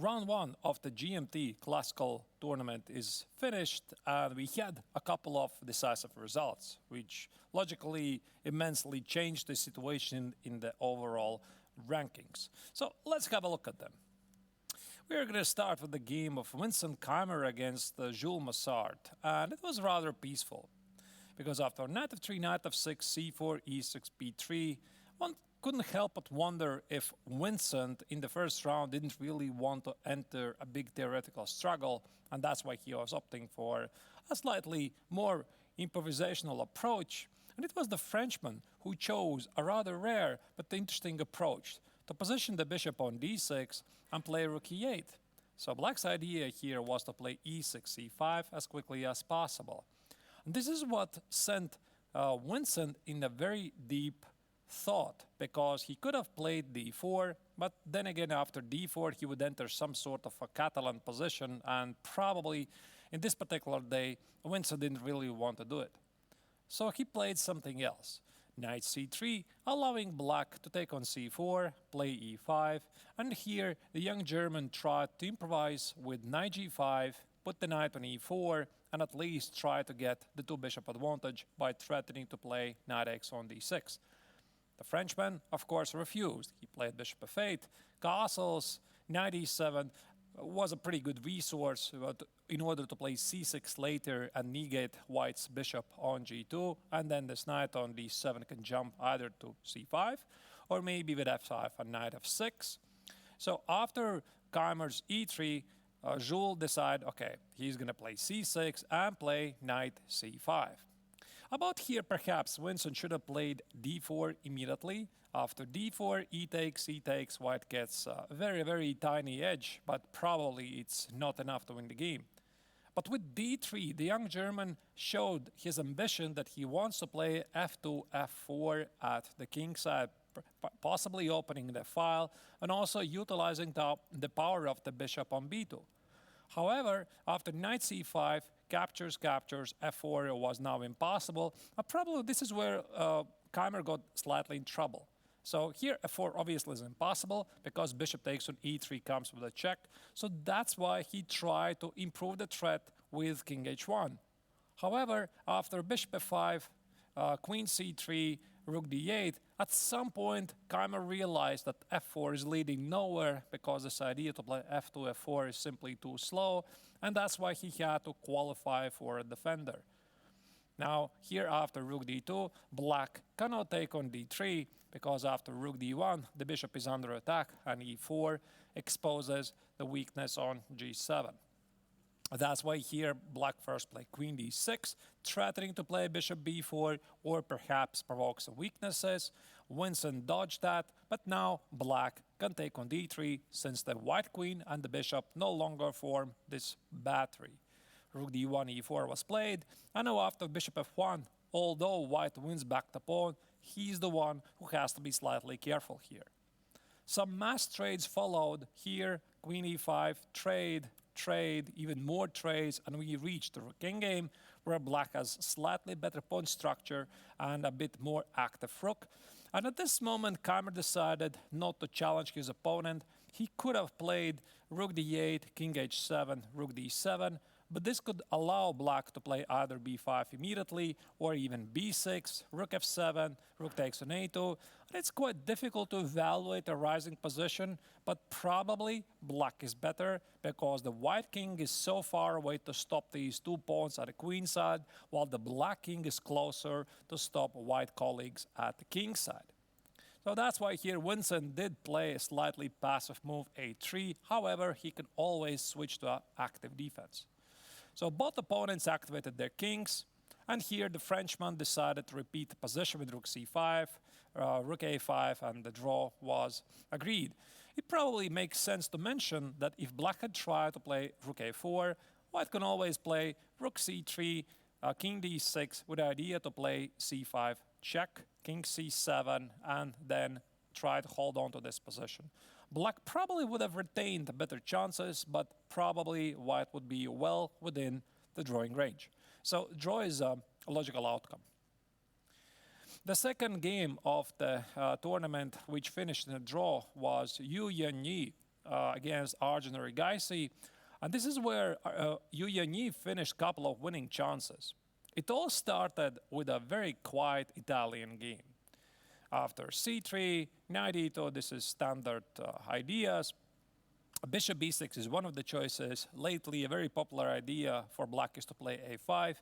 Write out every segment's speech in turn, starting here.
round one of the GMT classical tournament is finished, and we had a couple of decisive results, which logically immensely changed the situation in the overall rankings. So let's have a look at them. We are going to start with the game of Vincent Keimer against Jules Massard, and it was rather peaceful, because after knight f3, knight f6, c4, e6, b3, one couldn't help but wonder if Vincent in the first round didn't really want to enter a big theoretical struggle, and that's why he was opting for a slightly more improvisational approach. And it was the Frenchman who chose a rather rare but interesting approach to position the bishop on d6 and play rook e8. So Black's idea here was to play e6, c5 as quickly as possible. And this is what sent Vincent in a very deep thought, because he could have played d4, but then again after d4 he would enter some sort of a Catalan position, and probably in this particular day Vincent didn't really want to do it. So he played something else. Knight c3, allowing Black to take on c4, play e5, and here the young German tried to improvise with knight g5, put the knight on e4, and at least try to get the two-bishop advantage by threatening to play knight x on d6. The Frenchman, of course, refused. He played bishop f8, castles, knight e7 was a pretty good resource but in order to play c6 later and negate white's bishop on g2, and then this knight on d7 can jump either to c5 or maybe with f5 and knight f6. So after Keimer's e3, Jules decided, okay, he's going to play c6 and play knight c5. About here, perhaps Vincent should have played d4 immediately. After d4, e takes, white gets a very, very tiny edge, but probably it's not enough to win the game. But with d3, the young German showed his ambition that he wants to play f2, f4 at the king side, possibly opening the file and also utilizing the power of the bishop on b2. However, after knight c5, captures, f4 was now impossible. Probably this is where Keimer got slightly in trouble. So here f4 obviously is impossible because bishop takes on e3 comes with a check. So that's why he tried to improve the threat with king h1. However, after bishop f5, queen c3, rook d8, at some point Keimer realized that f4 is leading nowhere because this idea to play f2, f4 is simply too slow, and that's why he had to qualify for a defender. Now, here after rook d2, Black cannot take on d3 because after rook d1, the bishop is under attack, and e4 exposes the weakness on g7. That's why here Black first played queen d6, threatening to play bishop b4 or perhaps provoke some weaknesses. Vincent dodged that, but now Black can take on d3 since the white queen and the bishop no longer form this battery. Rook d1, e4 was played, and now after bishop f1, although white wins back the pawn, he's the one who has to be slightly careful here. Some mass trades followed here, queen e5, trade, even more trades, and we reached the rook endgame where Black has slightly better pawn structure and a bit more active rook. And at this moment, Keimer decided not to challenge his opponent. He could have played rook d8, king h7, rook d7, but this could allow Black to play either b5 immediately or even b6, rook f7, rook takes on a2. And it's quite difficult to evaluate a rising position, but probably Black is better because the white king is so far away to stop these two pawns at the queen side, while the black king is closer to stop white colleagues at the king side. So that's why here Vincent did play a slightly passive move a3, however, he can always switch to active defense. So both opponents activated their kings, and here the Frenchman decided to repeat the position with rook c5, rook a5, and the draw was agreed. It probably makes sense to mention that if Black had tried to play rook a4, white can always play rook c3, king d6 with the idea to play c5 check, king c7, and then try to hold on to this position. Black probably would have retained better chances, but probably white would be well within the drawing range. So draw is a logical outcome. The second game of the tournament, which finished in a draw, was Yu Yanyi against Arjun Erigaisi. And this is where Yu Yanyi finished a couple of winning chances. It all started with a very quiet Italian game. After c3, knight e2, this is standard ideas. Bishop b6 is one of the choices. Lately, a very popular idea for black is to play a5,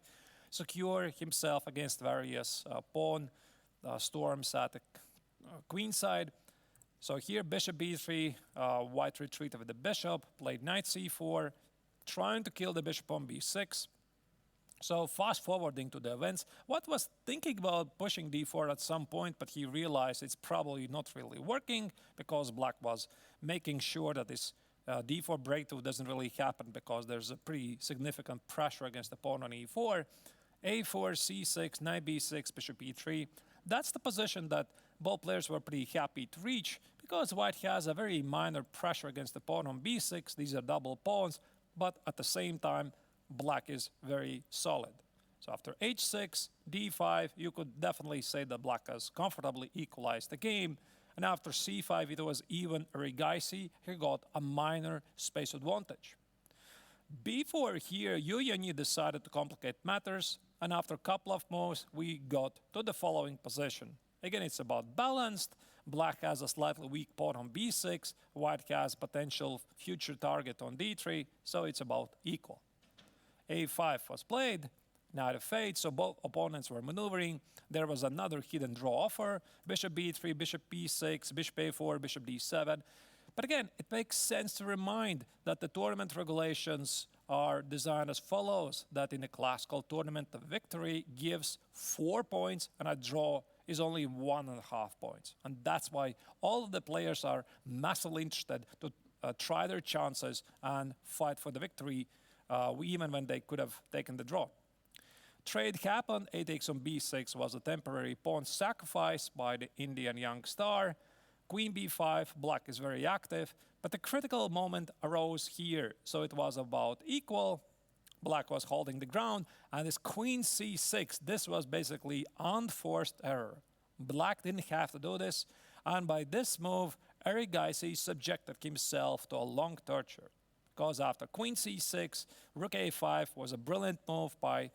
secure himself against various pawn storms at the queen side. So here, bishop b3, white retreat with the bishop, played knight c4, trying to kill the bishop on b6. So fast forwarding to the events, Watt was thinking about pushing d4 at some point, but he realized it's probably not really working because black was making sure that this d4 breakthrough doesn't really happen because there's a pretty significant pressure against the pawn on e4. a4, c6, knight b6, bishop e3. That's the position that both players were pretty happy to reach because white has a very minor pressure against the pawn on b6. These are double pawns, but at the same time, black is very solid. So after h6, d5, you could definitely say that black has comfortably equalized the game. And after c5, it was even Erigaisi. He got a minor space advantage. b4 here, Yu Yanyi decided to complicate matters. And after a couple of moves, we got to the following position. Again, it's about balanced. Black has a slightly weak pawn on b6. White has potential future target on d3. So it's about equal. a5 was played, knight of 8, so both opponents were maneuvering. There was another hidden draw offer, bishop b3, bishop b6, bishop a4, bishop d7. But again, it makes sense to remind that the tournament regulations are designed as follows, that in a classical tournament, the victory gives 4 points and a draw is only 1.5 points. And that's why all of the players are massively interested to try their chances and fight for the victory, even when they could have taken the draw. Trade happened. A takes on b6 was a temporary pawn sacrifice by the Indian young star. Queen b5, black is very active, but the critical moment arose here. So it was about equal. Black was holding the ground, and this queen c6, this was basically unforced error. Black didn't have to do this, and by this move, Erigaisi subjected himself to a long torture. Because after queen c6, rook a5 was a brilliant move by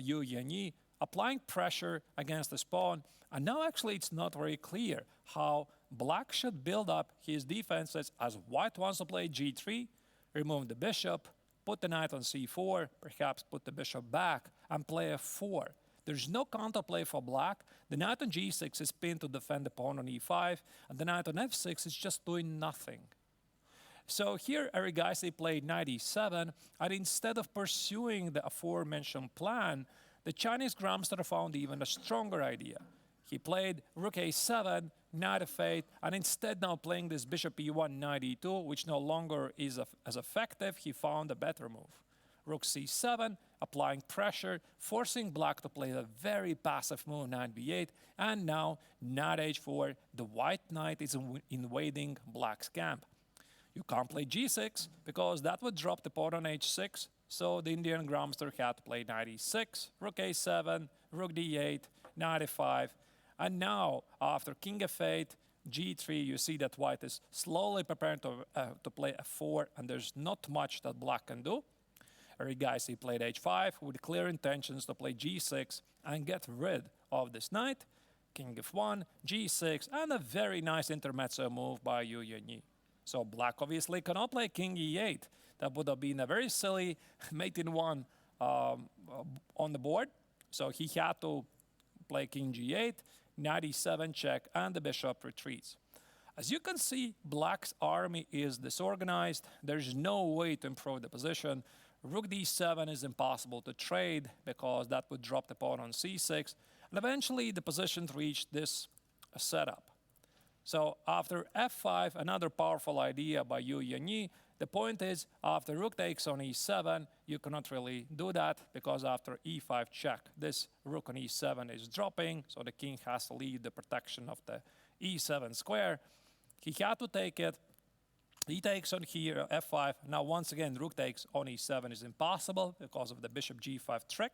Yu Yanyi, applying pressure against this pawn. And now actually it's not very clear how black should build up his defenses as white wants to play g3, remove the bishop, put the knight on c4, perhaps put the bishop back and play f4. There's no counterplay for black. The knight on g6 is pinned to defend the pawn on e5, and the knight on f6 is just doing nothing. So here Erigaisi played knight e7, and instead of pursuing the aforementioned plan, the Chinese grandmaster found even a stronger idea. He played rook a7, knight f8, and instead now playing this bishop e1, knight e2, which no longer is as effective, he found a better move. Rook c7, applying pressure, forcing black to play a very passive move, knight b8, and now knight h4, the white knight is invading black's camp. You can't play g6 because that would drop the pawn on h6. So the Indian grandmaster had to play knight e6, rook a7, rook d8, knight f5. And now, after king f8, g3, you see that white is slowly preparing to play f4, and there's not much that black can do. Erigaisi played h5 with clear intentions to play g6 and get rid of this knight. King f1, g6, and a very nice intermezzo move by Yu Yanyi. So black obviously cannot play king e8. That would have been a very silly mate in one on the board. So he had to play king g8, knight e7 check, and the bishop retreats. As you can see, black's army is disorganized. There's no way to improve the position. Rook d7 is impossible to trade because that would drop the pawn on c6. And eventually the position reached this setup. So after f5, another powerful idea by Yu Yanyi. The point is, after rook takes on e7, you cannot really do that because after e5 check, this rook on e7 is dropping, so the king has to leave the protection of the e7 square. He had to take it. He takes on here, f5. Now, once again, rook takes on e7 is impossible because of the bishop g5 trick.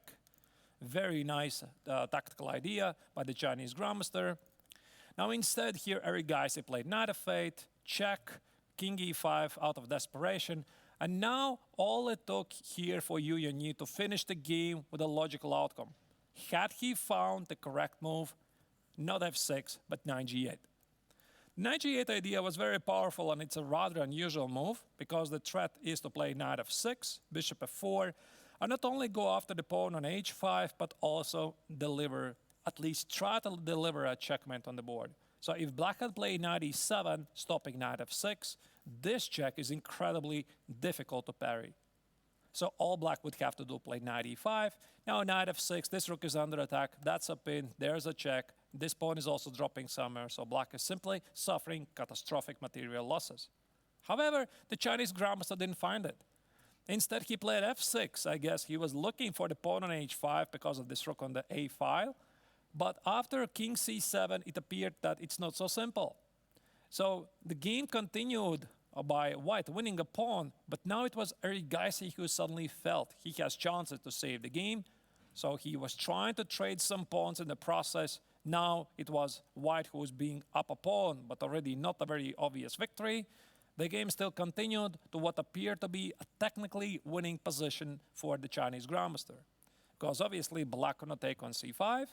Very nice tactical idea by the Chinese grandmaster. Now, instead, here, Erigaisi played knight f8, check, king e5 out of desperation. And now all it took here for Yu Yanyi to finish the game with a logical outcome. Had he found the correct move, not f6, but knight g8. Knight g8 idea was very powerful, and it's a rather unusual move because the threat is to play knight f6, bishop f4, and not only go after the pawn on h5, but also deliver, at least try to deliver a checkmate on the board. So if black had played knight e7, stopping knight f6, this check is incredibly difficult to parry. So all black would have to do play knight e5. Now knight f6, this rook is under attack, that's a pin, there's a check. This pawn is also dropping somewhere, so black is simply suffering catastrophic material losses. However, the Chinese grandmaster didn't find it. Instead, he played f6. I guess he was looking for the pawn on h5 because of this rook on the a file. But after king c7, it appeared that it's not so simple. So the game continued by white winning a pawn, but now it was Erigaisi who suddenly felt he has chances to save the game. So he was trying to trade some pawns in the process. Now it was white who was being up a pawn, but already not a very obvious victory. The game still continued to what appeared to be a technically winning position for the Chinese grandmaster, because obviously black could not take on c5.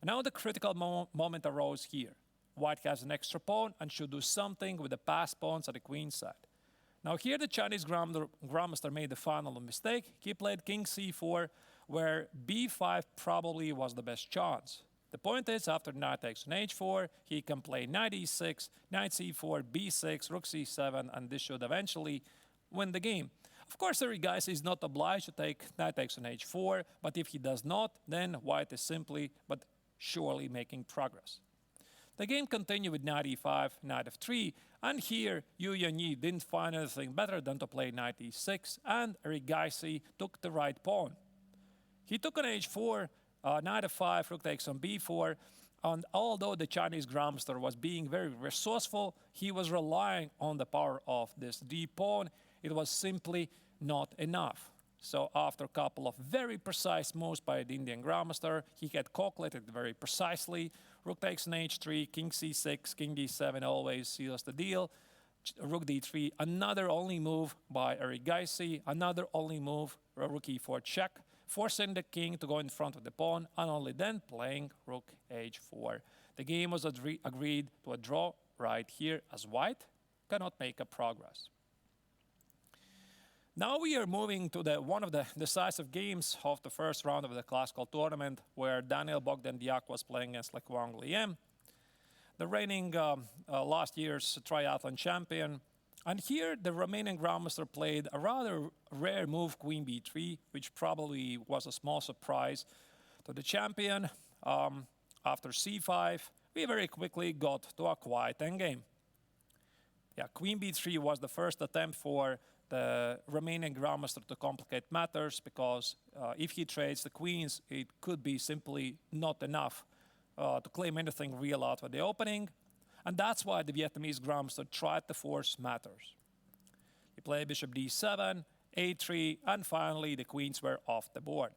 Now the critical moment arose here. White has an extra pawn and should do something with the passed pawns at the queen side. Now here the Chinese grandmaster made the final mistake. He played king c4, where b5 probably was the best chance. The point is, after knight takes on h4, he can play knight e6, knight c4, b6, rook c7, and this should eventually win the game. Of course, Erigaisi is not obliged to take knight takes on h4, but if he does not, then white is simply but surely making progress. The game continued with knight e5, knight f3, and here Yu Yanyi didn't find anything better than to play knight e6, and Erigaisi took the right pawn. He took on h4, knight f5, rook takes on b4, and although the Chinese grandmaster was being very resourceful, he was relying on the power of this d pawn. It was simply not enough. So after a couple of very precise moves by the Indian grandmaster, he had calculated very precisely. Rook takes on h3, king c6, king d7 always seals the deal. Rook d3, another only move by Erigaisi, another only move, rook e4 check, forcing the king to go in front of the pawn, and only then playing rook h4. The game was agreed to a draw right here, as white cannot make a progress. Now we are moving to one of the decisive games of the first round of the classical tournament, where Daniel Bogdan-Diak was playing against Lequang Liem, the reigning last year's triathlon champion. And here the Romanian grandmaster played a rather rare move, queen b3, which probably was a small surprise to the champion. After c5, we very quickly got to a quiet endgame. Yeah, queen b3 was the first attempt for the Romanian grandmaster to complicate matters, because if he trades the queens, it could be simply not enough to claim anything real out of the opening. And that's why the Vietnamese grandmaster tried to force matters. He played bishop d7, a3, and finally the queens were off the board.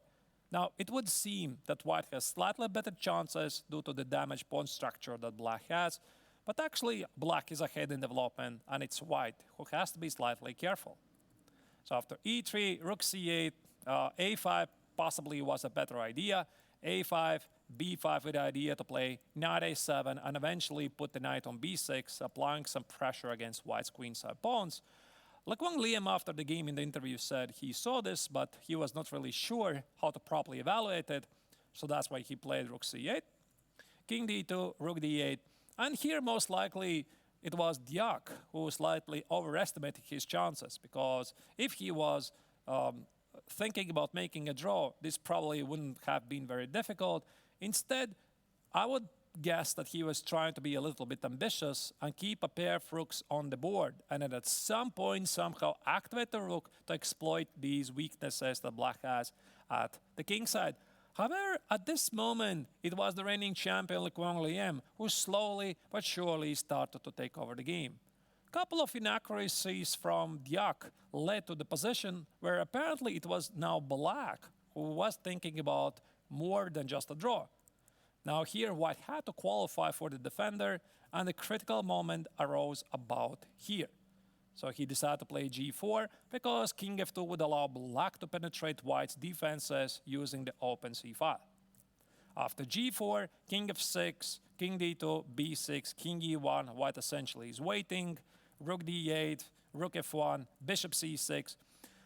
Now, it would seem that white has slightly better chances due to the damaged pawn structure that black has, but actually black is ahead in development, and it's white who has to be slightly careful. So after e3, rook c8, a5 possibly was a better idea, a5, b5 with the idea to play knight a7 and eventually put the knight on b6, applying some pressure against white's queenside pawns. Lequang Liem, after the game in the interview, said he saw this, but he was not really sure how to properly evaluate it, so that's why he played rook c8, king d2, rook d8, and here most likely it was Diak who slightly overestimated his chances, because if he was thinking about making a draw, this probably wouldn't have been very difficult. Instead, I would guess that he was trying to be a little bit ambitious and keep a pair of rooks on the board, and then at some point somehow activate the rook to exploit these weaknesses that black has at the king side. However, at this moment, it was the reigning champion Lequang Liem who slowly but surely started to take over the game. A couple of inaccuracies from Diak led to the position where apparently it was now black who was thinking about more than just a draw. Now here white had to qualify for the defender, and the critical moment arose about here. So he decided to play g4 because king f2 would allow black to penetrate white's defenses using the open c file. After g4, king f6, king d2, b6, king e1, white essentially is waiting, rook d8, rook f1, bishop c6.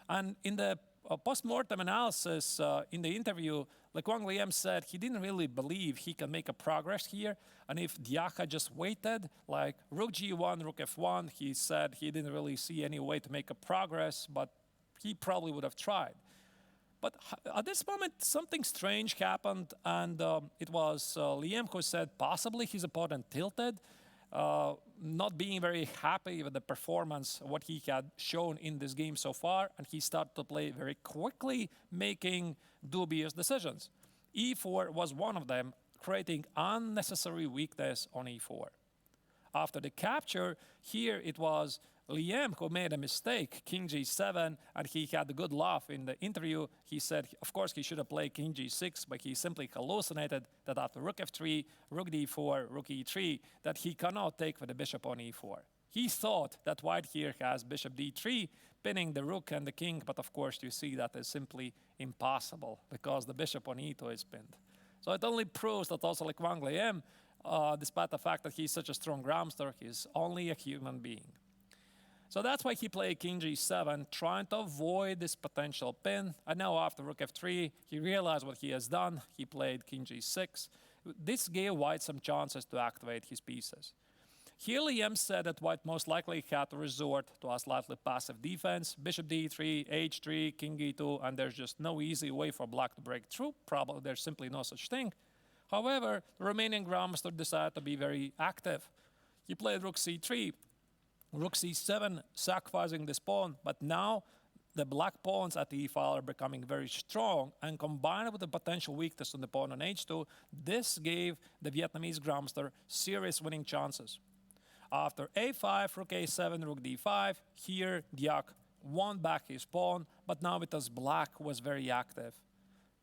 And in the post-mortem analysis in the interview, Wang Liem said he didn't really believe he can make a progress here. And if Diak had just waited, like rook g1, rook f1, he said he didn't really see any way to make a progress, but he probably would have tried. But at this moment, something strange happened, and it was Liem who said possibly his opponent tilted, not being very happy with the performance, what he had shown in this game so far, and he started to play very quickly, making dubious decisions. e4 was one of them, creating unnecessary weakness on e4. After the capture, here it was Liem who made a mistake, king g7, and he had a good laugh in the interview. He said, of course, he should have played king g6, but he simply hallucinated that after rook f3, rook d4, rook e3, that he cannot take with the bishop on e4. He thought that white here has bishop d3, pinning the rook and the king, but of course you see that is simply impossible because the bishop on e2 is pinned. So it only proves that also like Wang Liem, despite the fact that he's such a strong grandmaster, he's only a human being. So that's why he played king g7, trying to avoid this potential pin. And now after rook f3, he realized what he has done. He played king g6. This gave white some chances to activate his pieces. Here Liem said that white most likely had to resort to a slightly passive defense, bishop d3, h3, king e2, and there's just no easy way for black to break through. Probably there's simply no such thing. However, the Romanian grandmaster decided to be very active. He played rook c3, rook c7, sacrificing this pawn, but now the black pawns at the e file are becoming very strong, and combined with the potential weakness on the pawn on h2, this gave the Vietnamese grandmaster serious winning chances. After a5, rook a7, rook d5, here Diak won back his pawn, but now because black was very active.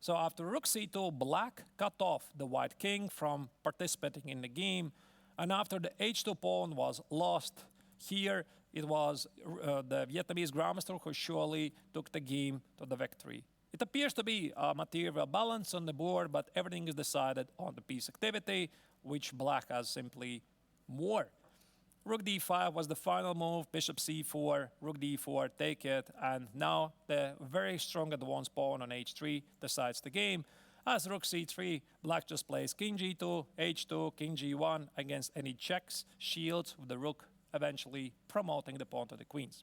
So after rook c2, black cut off the white king from participating in the game, and after the h2 pawn was lost, here it was the Vietnamese grandmaster who surely took the game to the victory. It appears to be a material balance on the board, but everything is decided on the piece activity, which black has simply more. Rook d5 was the final move, bishop c4, rook d4, take it, and now the very strong advanced pawn on h3 decides the game. As rook c3, black just plays king g2, h2, king g1 against any checks, shields with the rook, eventually promoting the pawn to the queens.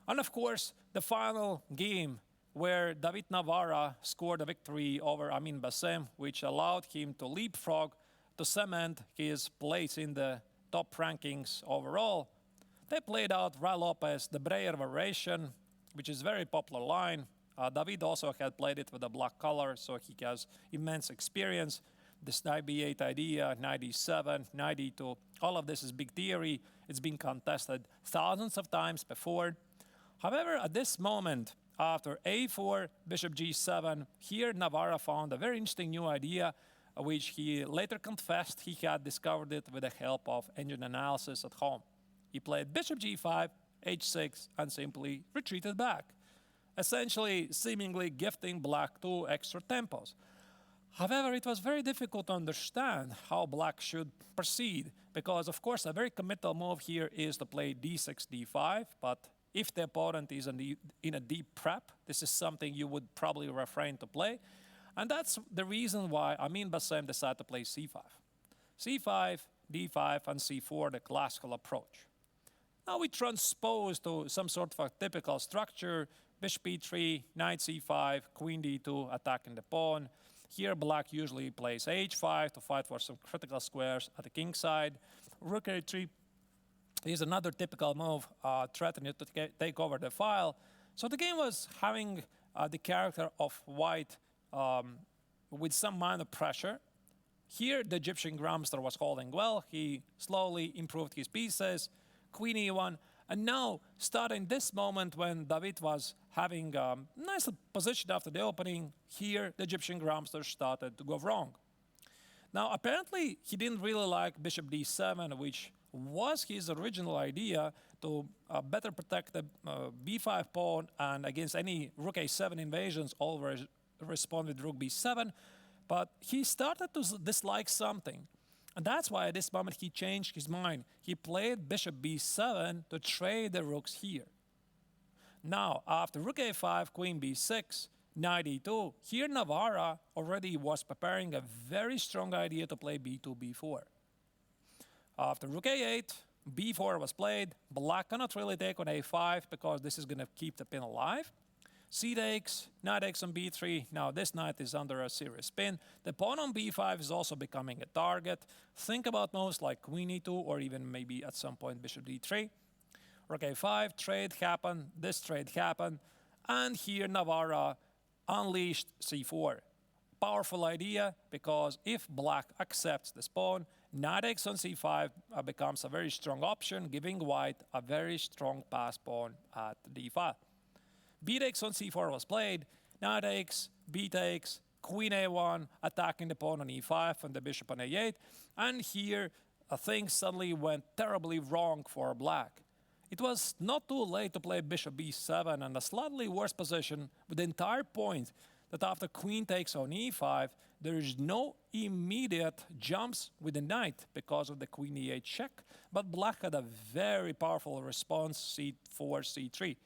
And of course, the final game where David Navarra scored a victory over Amin Bassem, which allowed him to leapfrog to cement his place in the top rankings overall. They played out Ray Lopez, the Breyer variation, which is a very popular line. David also had played it with a black color, so he has immense experience. This knight b8 idea, knight e7, knight e2, all of this is big theory. It's been contested thousands of times before. However, at this moment, after a4, bishop g7, here Navarra found a very interesting new idea, which he later confessed he had discovered it with the help of engine analysis at home. He played bishop g5, h6, and simply retreated back, essentially seemingly gifting black 2 extra tempos. However, it was very difficult to understand how black should proceed, because of course a very committal move here is to play d6, d5, but if the opponent is in a deep prep, this is something you would probably refrain to play. And that's the reason why Amin Bassem decided to play c5. c5, d5, and c4, the classical approach. Now we transpose to some sort of a typical structure, bishop e3, knight c5, queen d2, attacking the pawn. Here black usually plays h5 to fight for some critical squares at the king side. Rook a3 is another typical move, threatening to take over the file. So the game was having the character of white with some minor pressure. Here the Egyptian grandmaster was holding well. He slowly improved his pieces, queen e1, and now starting this moment when David was having a nice position after the opening, here the Egyptian grandmaster started to go wrong. Now apparently he didn't really like bishop d7, which was his original idea to better protect the b5 pawn and against any rook a7 invasions, always respond with rook b7. But he started to dislike something. And that's why at this moment he changed his mind. He played bishop b7 to trade the rooks here. Now, after rook a5, queen b6, knight e2, here Navarra already was preparing a very strong idea to play b2, b4. After rook a8, b4 was played. Black cannot really take on a5 because this is going to keep the pin alive. C takes, knight takes on b3. Now this knight is under a serious pin. The pawn on b5 is also becoming a target. Think about moves like queen e2 or even maybe at some point bishop d3. Rook a5, trade happened, this trade happened, and here Navarra unleashed c4. Powerful idea, because if black accepts this pawn, knight takes on c5 becomes a very strong option, giving white a very strong pass pawn at d5. B takes on c4 was played, knight takes, b takes, queen a1, attacking the pawn on e5 and the bishop on a8, and here things suddenly went terribly wrong for black. It was not too late to play bishop b7 and a slightly worse position with the entire point that after queen takes on e5, there is no immediate jumps with the knight because of the queen e8 check, but black had a very powerful response, c4, c3.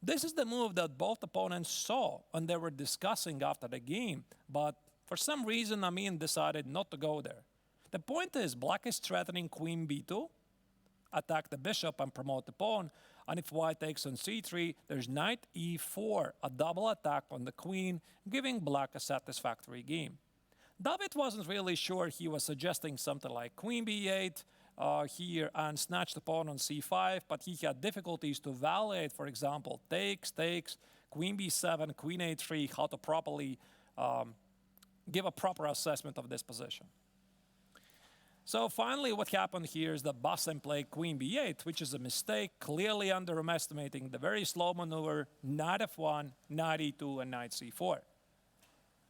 This is the move that both opponents saw and they were discussing after the game, but for some reason Amin decided not to go there. The point is, black is threatening queen b2, attack the bishop and promote the pawn, and if white takes on c3, there's knight e4, a double attack on the queen, giving black a satisfactory game. David wasn't really sure. He was suggesting something like queen b8 here and snatch the pawn on c5, but he had difficulties to evaluate, for example, takes, queen b7, queen a3, how to properly give a proper assessment of this position. So finally, what happened here is that Bassem played queen b8, which is a mistake, clearly underestimating the very slow maneuver, knight f1, knight e2, and knight c4.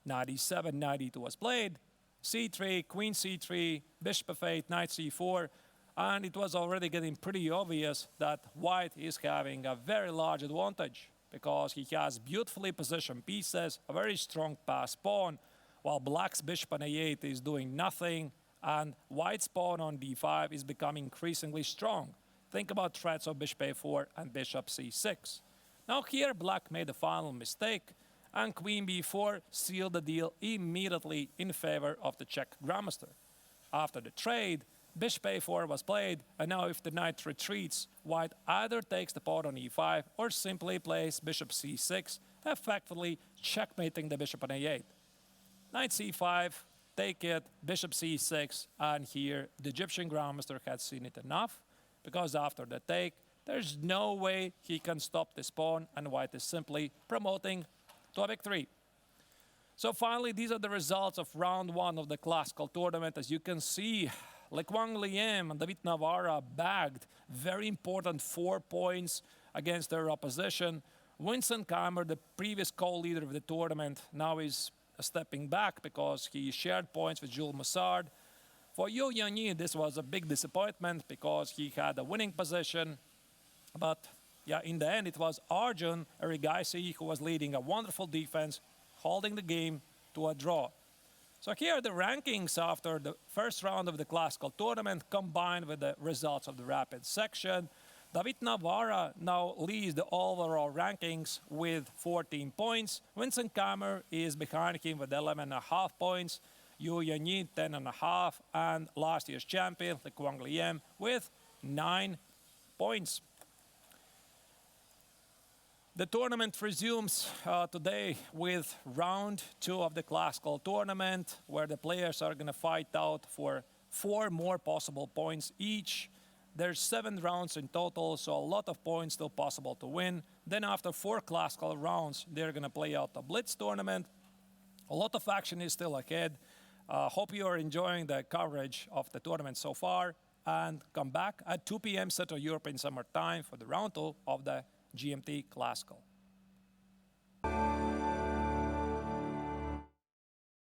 Knight e7, knight e2 was played, c3, queen c3, bishop f8, knight c4, and it was already getting pretty obvious that white is having a very large advantage because he has beautifully positioned pieces, a very strong pass pawn, while black's bishop on a8 is doing nothing, and white's pawn on d5 is becoming increasingly strong. Think about threats of bishop a4 and bishop c6. Now here black made the final mistake, and queen b4 sealed the deal immediately in favor of the Czech grandmaster. After the trade, bishop a4 was played, and now if the knight retreats, white either takes the pawn on e5 or simply plays bishop c6, effectively checkmating the bishop on a8. Knight c5, take it, bishop c6, and here the Egyptian grandmaster had seen it enough, because after the take, there's no way he can stop this pawn, and white is simply promoting to a victory. So finally, these are the results of round one of the classical tournament. As you can see, Le Quang Liem and David Navarra bagged very important 4 points against their opposition. Vincent Keimer, the previous co-leader of the tournament, now is stepping back because he shared points with Jules Massard. For Yu Yanyi, this was a big disappointment because he had a winning position. But yeah, in the end, it was Arjun Erigaisi who was leading a wonderful defense, holding the game to a draw. So here are the rankings after the first round of the classical tournament combined with the results of the rapid section. David Navarra now leads the overall rankings with 14 points. Vincent Keimer is behind him with 11.5 points. Yu Yanyi, 10.5, and last year's champion, Le Quang Liem, with 9 points. The tournament resumes today with round 2 of the classical tournament, where the players are going to fight out for 4 more possible points each. There's 7 rounds in total, so a lot of points still possible to win. Then after 4 classical rounds, they're going to play out a blitz tournament. A lot of action is still ahead. Hope you are enjoying the coverage of the tournament so far, and come back at 2 p.m. Central European Summer Time for the round 2 of the GMT Classical.